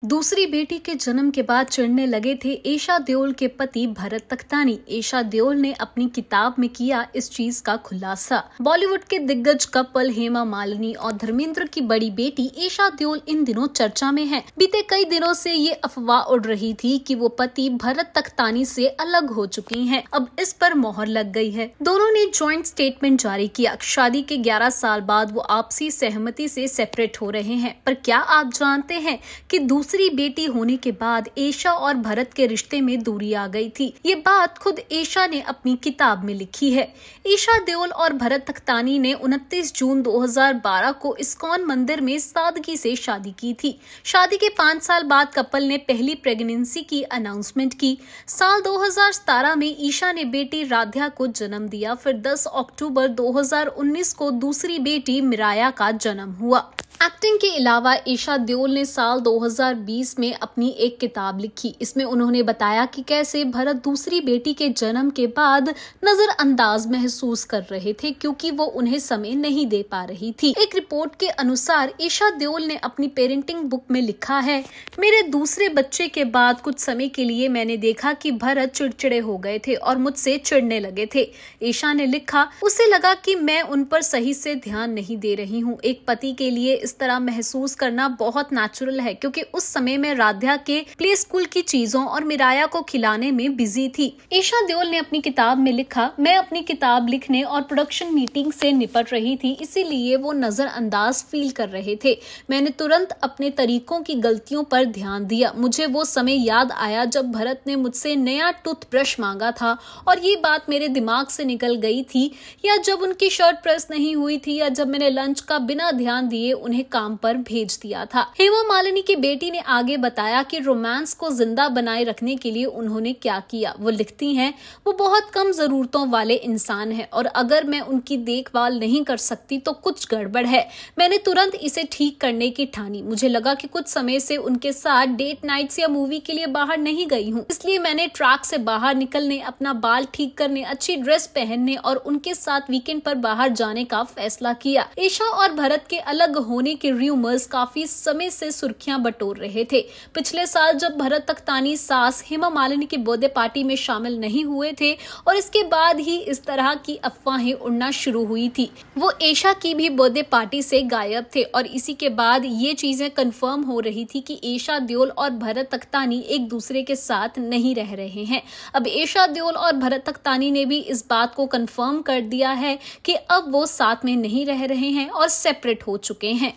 दूसरी बेटी के जन्म के बाद चिढ़ने लगे थे ईशा देओल के पति भरत तख्तानी। ईशा देओल ने अपनी किताब में किया इस चीज का खुलासा। बॉलीवुड के दिग्गज कपल हेमा मालिनी और धर्मेंद्र की बड़ी बेटी ईशा देओल इन दिनों चर्चा में है। बीते कई दिनों से ये अफवाह उड़ रही थी कि वो पति भरत तख्तानी से अलग हो चुकी हैं। अब इस पर मोहर लग गई है। दोनों ने जॉइंट स्टेटमेंट जारी किया। शादी के 11 साल बाद वो आपसी सहमति से सेपरेट हो रहे हैं। पर क्या आप जानते हैं कि दूसरी बेटी होने के बाद ईशा और भरत के रिश्ते में दूरी आ गई थी। ये बात खुद ईशा ने अपनी किताब में लिखी है। ईशा देओल और भरत तख्तानी ने 29 जून 2012 को इस्कॉन मंदिर में सादगी से शादी की थी। शादी के 5 साल बाद कपल ने पहली प्रेगनेंसी की अनाउंसमेंट की। साल 2017 में ईशा ने बेटी राध्या को जन्म दिया। फिर 10 अक्टूबर 2019 को दूसरी बेटी मिराया का जन्म हुआ। एक्टिंग के अलावा ईशा देओल ने साल 2020 में अपनी एक किताब लिखी। इसमें उन्होंने बताया कि कैसे भरत दूसरी बेटी के जन्म के बाद नजरअंदाज महसूस कर रहे थे क्योंकि वो उन्हें समय नहीं दे पा रही थी। एक रिपोर्ट के अनुसार ईशा देओल ने अपनी पेरेंटिंग बुक में लिखा है, मेरे दूसरे बच्चे के बाद कुछ समय के लिए मैंने देखा कि भरत चिड़चिड़े हो गए थे और मुझसे चिढ़ने लगे थे। ईशा ने लिखा, उसे लगा कि मैं उन पर सही से ध्यान नहीं दे रही हूँ। एक पति के लिए इस तरह महसूस करना बहुत नेचुरल है क्योंकि उस समय मैं राध्या के प्ले स्कूल की चीजों और मिराया को खिलाने में बिजी थी। ईशा देओल ने अपनी किताब में लिखा, मैं अपनी किताब लिखने और प्रोडक्शन मीटिंग से निपट रही थी, इसीलिए वो नजरअंदाज फील कर रहे थे। मैंने तुरंत अपने तरीकों की गलतियों पर ध्यान दिया। मुझे वो समय याद आया जब भरत ने मुझसे नया टूथब्रश मांगा था और ये बात मेरे दिमाग से निकल गई थी, या जब उनकी शर्ट प्रेस नहीं हुई थी, या जब मैंने लंच का बिना ध्यान दिए उन्हें काम पर भेज दिया था। हेमा मालिनी की बेटी ने आगे बताया कि रोमांस को जिंदा बनाए रखने के लिए उन्होंने क्या किया। वो लिखती हैं, वो बहुत कम जरूरतों वाले इंसान हैं और अगर मैं उनकी देखभाल नहीं कर सकती तो कुछ गड़बड़ है। मैंने तुरंत इसे ठीक करने की ठानी। मुझे लगा कि कुछ समय से उनके साथ डेट नाइट्स या मूवी के लिए बाहर नहीं गई हूँ, इसलिए मैंने ट्रैक से बाहर निकलने, अपना बाल ठीक करने, अच्छी ड्रेस पहनने और उनके साथ वीकेंड पर बाहर जाने का फैसला किया। ईशा और भरत के अलग होने के रूमर्स काफी समय से सुर्खियां बटोर रहे थे। पिछले साल जब भरत तख्तानी सास हेमा मालिनी की बर्थडे पार्टी में शामिल नहीं हुए थे और इसके बाद ही इस तरह की अफवाहें उड़ना शुरू हुई थी। वो ईशा की भी बर्थडे पार्टी से गायब थे और इसी के बाद ये चीजें कंफर्म हो रही थी कि ईशा देओल और भरत तख्तानी एक दूसरे के साथ नहीं रह रहे हैं। अब ईशा देओल और भरत तख्तानी ने भी इस बात को कंफर्म कर दिया है कि अब वो साथ में नहीं रह रहे हैं और सेपरेट हो चुके हैं।